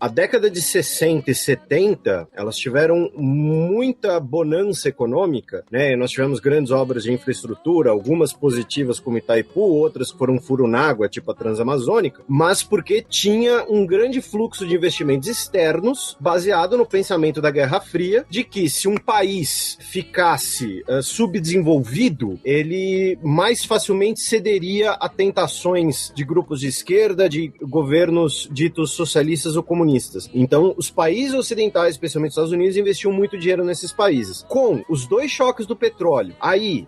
A década de 60 e 70, elas tiveram muita bonança econômica, né? Nós tivemos grandes obras de infraestrutura, algumas positivas como Itaipu, outras que foram furo na água, tipo a Transamazônica, mas porque tinha um grande fluxo de investimentos externos baseado no pensamento da Guerra Fria, de que se um país ficasse subdesenvolvido, ele mais facilmente cederia a tentações de grupos de esquerda, de governos ditos socialistas ou comunistas. Então, os países ocidentais, especialmente os Estados Unidos, investiam muito dinheiro nesses países. Com os dois choques do petróleo, aí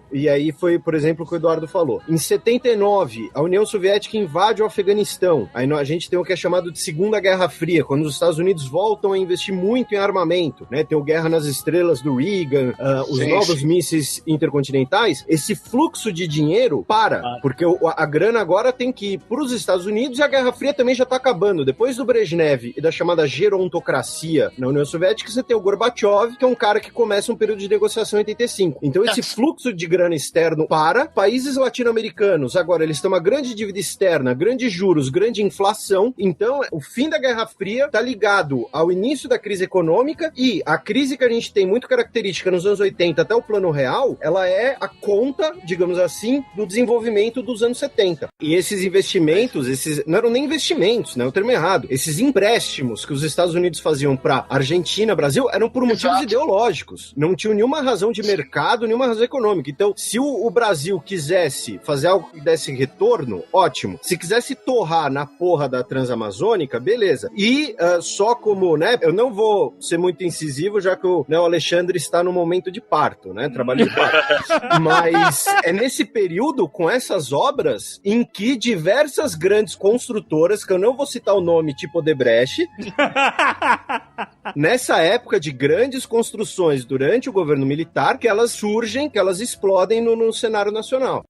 foi, por exemplo, o que o Eduardo falou. Em 79, a União Soviética invade o Afeganistão. Aí a gente tem o que é chamado de Segunda Guerra Fria, quando os Estados Unidos voltam a investir muito em armamento, né? Tem o Guerra nas Estrelas do Reagan, os novos mísseis intercontinentais. Esse fluxo de dinheiro para, porque a grana agora tem que ir para os Estados Unidos e a Guerra Fria também já está acabando. Depois do Brezhnev e da chamada gerontocracia na União Soviética, você tem o Gorbachev, que é um cara que começa um período de negociação em 85. Então esse fluxo de grana externo para países latino-americanos. Agora, eles têm uma grande dívida externa, grandes juros, grande inflação. Então, o fim da Guerra Fria está ligado ao início da crise econômica, e a crise que a gente tem muito característica nos anos 80 até o Plano Real, ela é a conta, digamos assim, do desenvolvimento dos anos 70. E esses investimentos, não eram nem investimentos, né? O termo errado. Esses empréstimos que os Estados Unidos faziam para Argentina, Brasil, eram por motivos ideológicos. Não tinham nenhuma razão de mercado, nenhuma razão econômica. Então, se o Brasil quisesse fazer algo que desse retorno, ótimo. Se quisesse torrar na porra da Transamazônica, beleza. E só como, né, eu não vou ser muito incisivo, já que o Alexandre está no momento de parto, né, trabalho de parto. Mas é nesse período, com essas obras, em que diversas grandes construtoras, que eu não vou citar o nome, tipo Odebrecht, nessa época de grandes construções durante o governo militar, que elas surgem, que elas explodem no cenário nacional.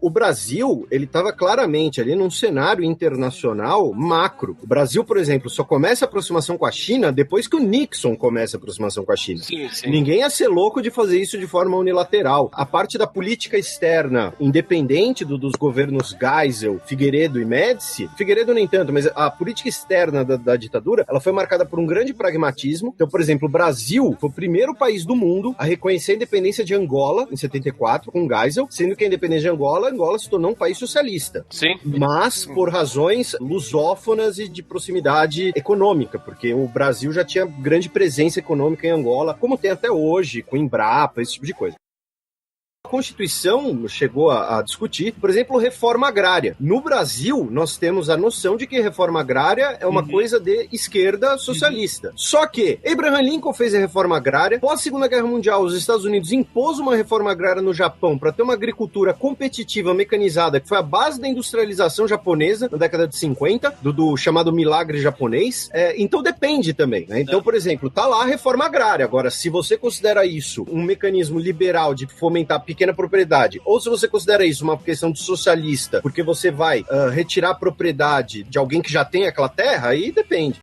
O Brasil, ele estava claramente ali num cenário internacional macro. O Brasil, por exemplo, só começa a aproximação com a China depois que o Nixon começa a aproximação com a China. Sim. Ninguém ia ser louco de fazer isso de forma unilateral. A parte da política externa, independente dos governos Geisel, Figueiredo e Médici, Figueiredo nem tanto, mas a política externa da ditadura, ela foi marcada por um grande pragmatismo. Então, por exemplo, o Brasil foi o primeiro país do mundo a reconhecer a independência de Angola, em 74, com Geisel, sendo que a independência de Angola se tornou um país socialista. Sim. Mas por razões lusófonas e de proximidade econômica, porque o Brasil já tinha grande presença econômica em Angola, como tem até hoje, com Embrapa, esse tipo de coisa. A Constituição chegou a discutir, por exemplo, reforma agrária. No Brasil, nós temos a noção de que reforma agrária é uma coisa de esquerda socialista. Só que Abraham Lincoln fez a reforma agrária. Pós Segunda Guerra Mundial, os Estados Unidos impôs uma reforma agrária no Japão para ter uma agricultura competitiva, mecanizada, que foi a base da industrialização japonesa na década de 50, do chamado milagre japonês. Então depende também, né? Então, por exemplo, tá lá a reforma agrária. Agora, se você considera isso um mecanismo liberal de fomentar pequena propriedade, ou se você considera isso uma questão de socialista, porque você vai retirar a propriedade de alguém que já tem aquela terra, aí depende.